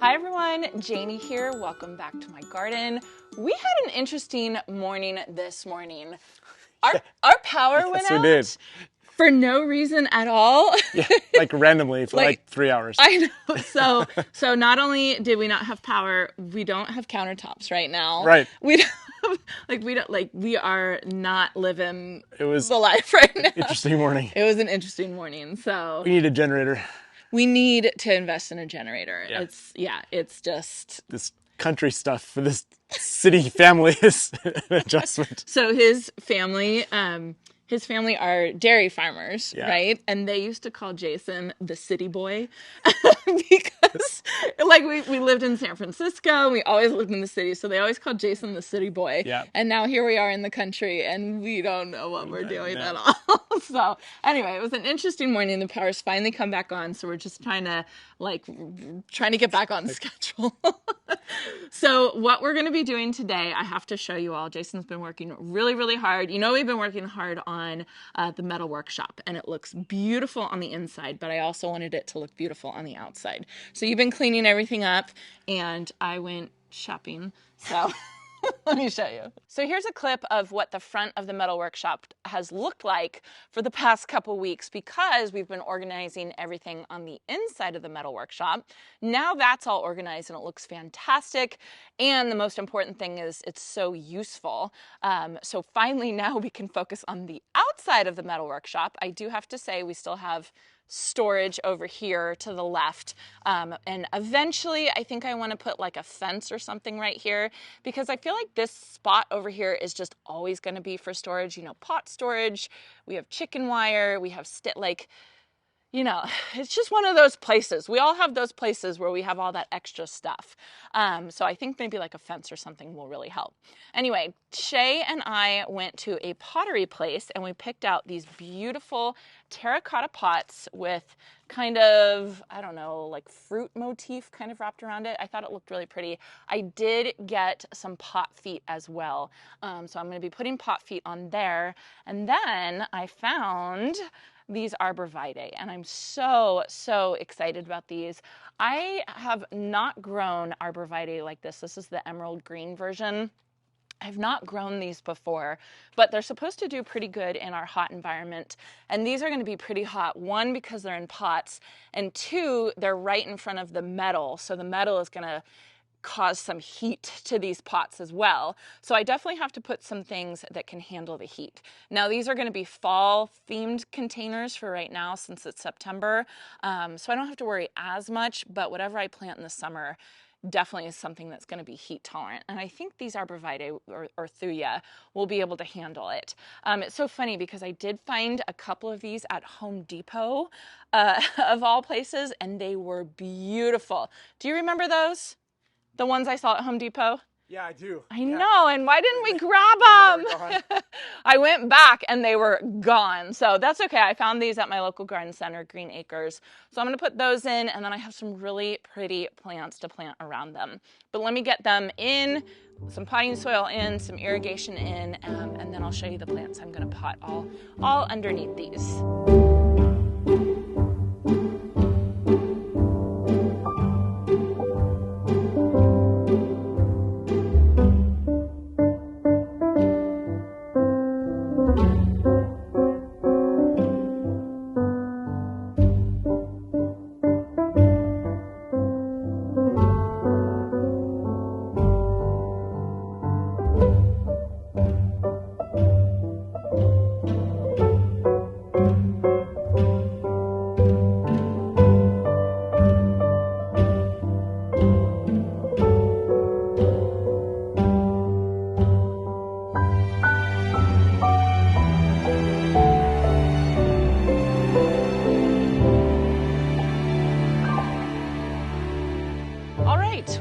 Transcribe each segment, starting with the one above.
Hi everyone, Janie here. Welcome back to my garden. We had an interesting morning this morning. Our power went out. We did. For no reason at all. Yeah, like randomly for like 3 hours. I know. So not only did we not have power, we don't have countertops right now. Right. We are not living It was the life right now. Interesting morning. It was an interesting morning. So We need a generator. we need to invest in a generator. Yeah. It's just This country stuff for this city family is an adjustment. so his family are dairy farmers, Yeah. right? And they used to call Jason the city boy because like we lived in San Francisco, we always lived in the city, so they always called Jason the city boy. Yeah. And now here we are in the country and we don't know what we're doing No. at all. So anyway, it was an interesting morning. The power's finally come back on, so we're just trying to get back on schedule. So what we're going to be doing today, I have to show you all. Jason's been working really, really hard. You know, we've been working hard on the metal workshop, and it looks beautiful on the inside, but I also wanted it to look beautiful on the outside. So you've been cleaning everything up, and I went shopping. So let me show you. So here's a clip of what the front of the metal workshop has looked like for the past couple weeks because we've been organizing everything on the inside of the metal workshop. Now that's all organized and it looks fantastic. And the most important thing is it's so useful. So finally now we can focus on the outside of the metal workshop. I do have to say we still have storage over here to the left, and eventually I think I want to put like a fence or something right here because I feel like this spot over here is just always going to be for storage, you know, pot storage. We have chicken wire, we have you know, it's just one of those places. We all have those places where we have all that extra stuff. So I think maybe like a fence or something will really help. Anyway, Shay and I went to a pottery place and we picked out these beautiful terracotta pots with kind of, I don't know, like fruit motif kind of wrapped around it. I thought it looked really pretty. I did get some pot feet as well. So I'm going to be putting pot feet on there. And then I found these arborvitae, and I'm so excited about these. I have not grown arborvitae like this. This is the emerald green version. I've not grown these before, but they're supposed to do pretty good in our hot environment. And these are going to be pretty hot, one, because they're in pots, and two, they're right in front of the metal. So the metal is going to cause some heat to these pots as well. So I definitely have to put some things that can handle the heat. Now these are going to be fall themed containers for right now since it's September. So I don't have to worry as much, but whatever I plant in the summer definitely is something that's going to be heat tolerant. And I think these arborvitae or thuya will be able to handle it. It's so funny because I did find a couple of these at Home Depot of all places, and they were beautiful. Do you remember those? The ones I saw at Home Depot? Yeah, I do. I know, and why didn't we grab them? I went back and they were gone. So that's okay. I found these at my local garden center, Green Acres. So I'm going to put those in, and then I have some really pretty plants to plant around them. But let me get them in, some potting soil in, some irrigation in, and then I'll show you the plants I'm going to pot all underneath these.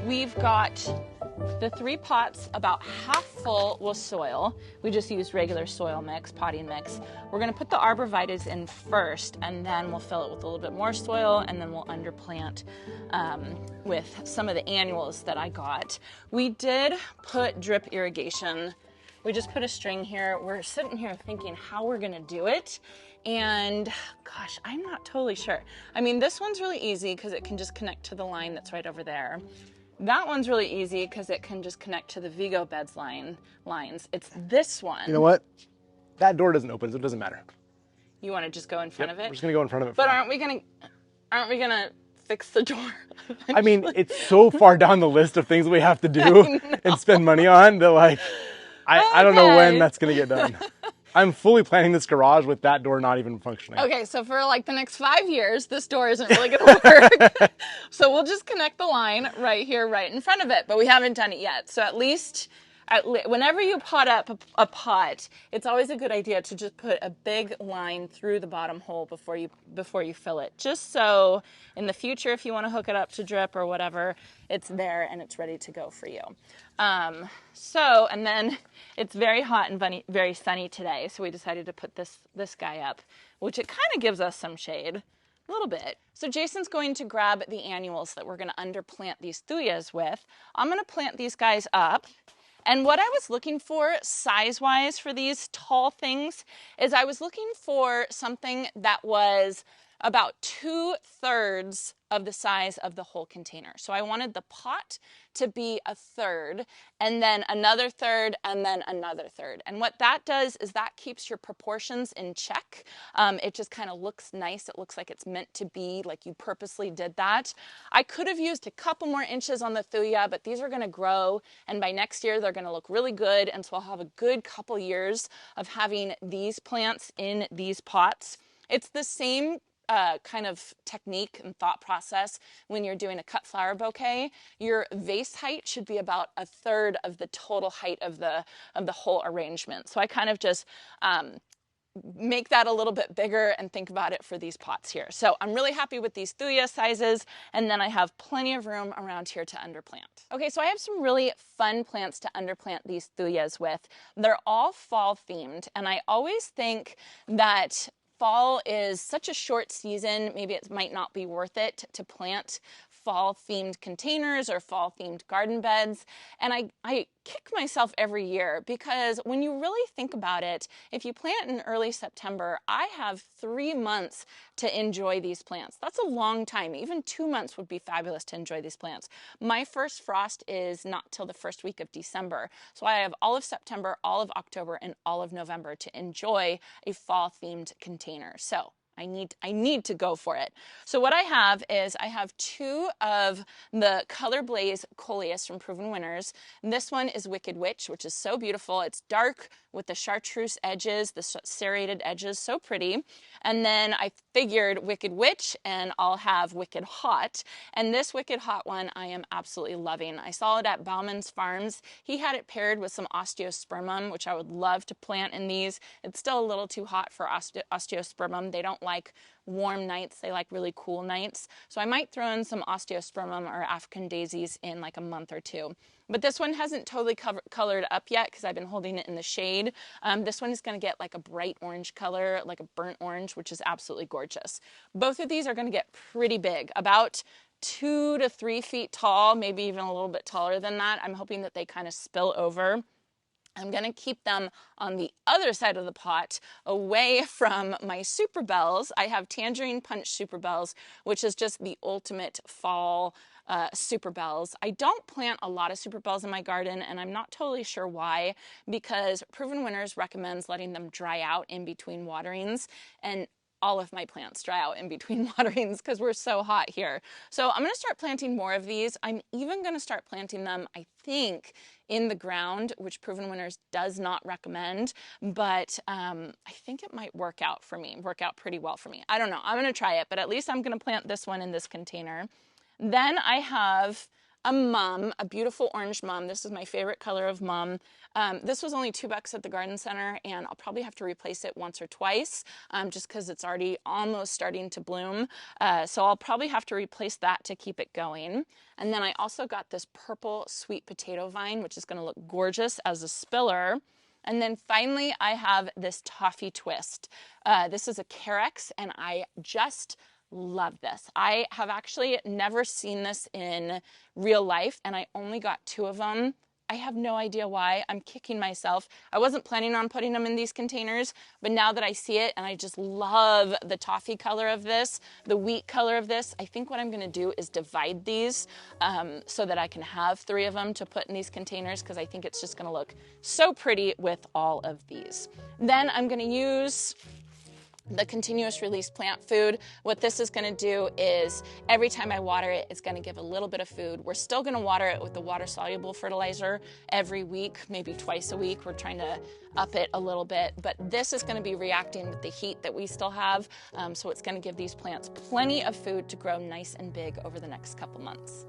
We've got the 3 pots about half full with soil. We just used regular soil mix, potting mix. We're going to put the arborvitaes in first, and then we'll fill it with a little bit more soil, and then we'll underplant with some of the annuals that I got. We did put drip irrigation. We just put a string here. We're sitting here thinking how we're going to do it. And gosh, I'm not totally sure. I mean, this one's really easy because it can just connect to the line that's right over there. That one's really easy because it can just connect to the Vigo beds lines. It's this one. You know what? That door doesn't open, so it doesn't matter. You want to just go in front of it? We're just gonna go in front of it. But aren't we gonna fix the door eventually? I mean, it's so far down the list of things we have to do and spend money on that, like, I don't know when that's gonna get done. I'm fully planning this garage with that door not even functioning. Okay, so for like the next 5 years, this door isn't really gonna work. So we'll just connect the line right here, right in front of it, but we haven't done it yet. So at least whenever you pot up a pot, it's always a good idea to just put a big line through the bottom hole before you fill it. Just so in the future, if you want to hook it up to drip or whatever, it's there and it's ready to go for you. And then it's very hot and very sunny today, so we decided to put this guy up, which it kind of gives us some shade, a little bit. So Jason's going to grab the annuals that we're going to underplant these thuyas with. I'm going to plant these guys up. And what I was looking for size-wise for these tall things is I was looking for something that was about 2/3 of the size of the whole container. So I wanted the pot to be 1/3, and then another third, and then another third. And what that does is that keeps your proportions in check. It just kind of looks nice. It looks like it's meant to be, like you purposely did that. I could have used a couple more inches on the thuya, but these are going to grow, and by next year they're going to look really good, and so I'll have a good couple years of having these plants in these pots. It's the same kind of technique and thought process when you're doing a cut flower bouquet. Your vase height should be about 1/3 of the total height of the whole arrangement. So I kind of just make that a little bit bigger and think about it for these pots here. So I'm really happy with these thuya sizes, and then I have plenty of room around here to underplant. Okay, so I have some really fun plants to underplant these thuyas with. They're all fall themed, and I always think that fall is such a short season, maybe it might not be worth it to plant fall themed containers or fall themed garden beds. And I kick myself every year because when you really think about it, if you plant in early September, I have 3 months to enjoy these plants. That's a long time. Even 2 months would be fabulous to enjoy these plants. My first frost is not till the first week of December. So I have all of September, all of October, and all of November to enjoy a fall themed container. So I need to go for it. So what I have is I have 2 of the Color Blaze Coleus from Proven Winners. This one is Wicked Witch, which is so beautiful. It's dark with the chartreuse edges, the serrated edges, so pretty. And then I figured Wicked Witch, and I'll have Wicked Hot. And this Wicked Hot one I am absolutely loving. I saw it at Bauman's Farms. He had it paired with some osteospermum, which I would love to plant in these. It's still a little too hot for osteospermum. They don't like warm nights, they like really cool nights. So I might throw in some osteospermum or African daisies in like a month or 2. But this one hasn't totally colored up yet because I've been holding it in the shade. This one is going to get like a bright orange color, like a burnt orange, which is absolutely gorgeous. Both of these are going to get pretty big, about 2 to 3 feet tall, maybe even a little bit taller than that. I'm hoping that they kind of spill over. I'm going to keep them on the other side of the pot, away from my Super Bells. I have Tangerine Punch Super Bells, which is just the ultimate fall Super Bells. I don't plant a lot of Super Bells in my garden, and I'm not totally sure why, because Proven Winners recommends letting them dry out in between waterings, and all of my plants dry out in between waterings because we're so hot here. So I'm going to start planting more of these. I'm even going to start planting them, I think, in the ground, which Proven Winners does not recommend, but I think it might work out pretty well for me. I don't know. I'm going to try it, but at least I'm going to plant this one in this container. Then I have a mum, a beautiful orange mum. This is my favorite color of mum. This was only $2 at the garden center, and I'll probably have to replace it once or twice just because it's already almost starting to bloom. So I'll probably have to replace that to keep it going. And then I also got this purple sweet potato vine, which is going to look gorgeous as a spiller. And then finally, I have this toffee twist. This is a Carex, and I just love this. I have actually never seen this in real life, and I only got 2 of them. I have no idea why. I'm kicking myself. I wasn't planning on putting them in these containers, but now that I see it and I just love the toffee color of this, the wheat color of this, I think what I'm gonna do is divide these so that I can have 3 of them to put in these containers, because I think it's just gonna look so pretty with all of these. Then I'm gonna use the continuous release plant food. What this is going to do is every time I water it, it's going to give a little bit of food. We're still going to water it with the water soluble fertilizer every week, maybe twice a week. We're trying to up it a little bit, but this is going to be reacting with the heat that we still have. So it's going to give these plants plenty of food to grow nice and big over the next couple months.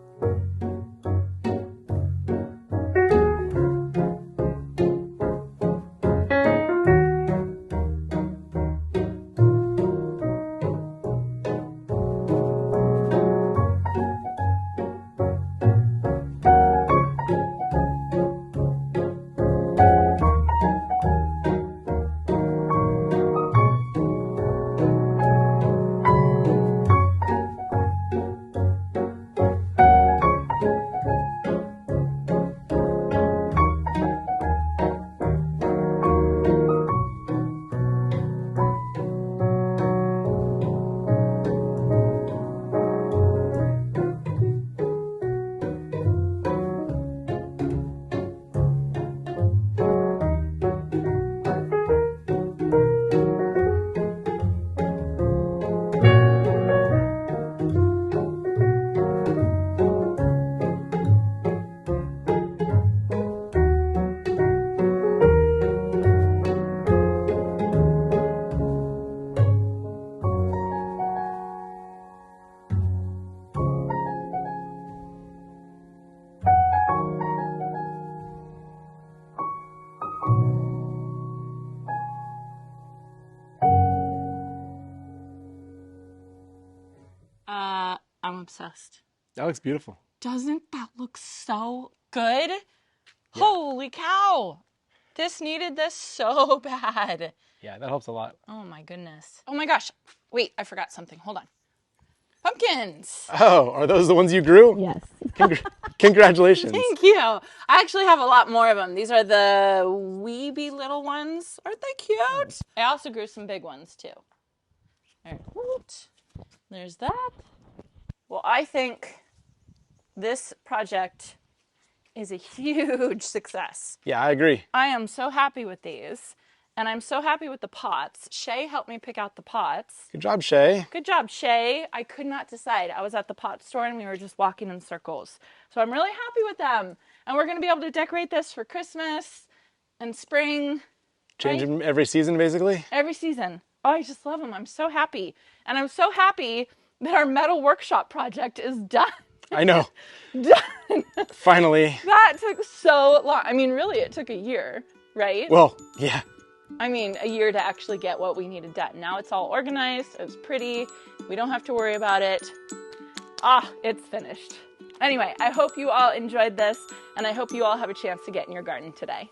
I'm obsessed. That looks beautiful. Doesn't that look so good? Yeah. Holy cow. This needed this so bad. Yeah, that helps a lot. Oh my goodness. Oh my gosh. Wait, I forgot something. Hold on. Pumpkins. Oh, are those the ones you grew? Yes. Congratulations. Thank you. I actually have a lot more of them. These are the weeby little ones. Aren't they cute? I also grew some big ones too. All right. There's that. Well, I think this project is a huge success. Yeah, I agree. I am so happy with these, and I'm so happy with the pots. Shay helped me pick out the pots. Good job, Shay. Good job, Shay. I could not decide. I was at the pot store and we were just walking in circles. So I'm really happy with them. And we're going to be able to decorate this for Christmas and spring. Change them every season, basically? Every season. Oh, I just love them. I'm so happy. And I'm so happy that our metal workshop project is done. I know. Done. Finally. That took so long. I mean, really, it took a year, right? Well, yeah. I mean, a year to actually get what we needed done. Now it's all organized. It's pretty. We don't have to worry about it. It's finished. Anyway, I hope you all enjoyed this, and I hope you all have a chance to get in your garden today.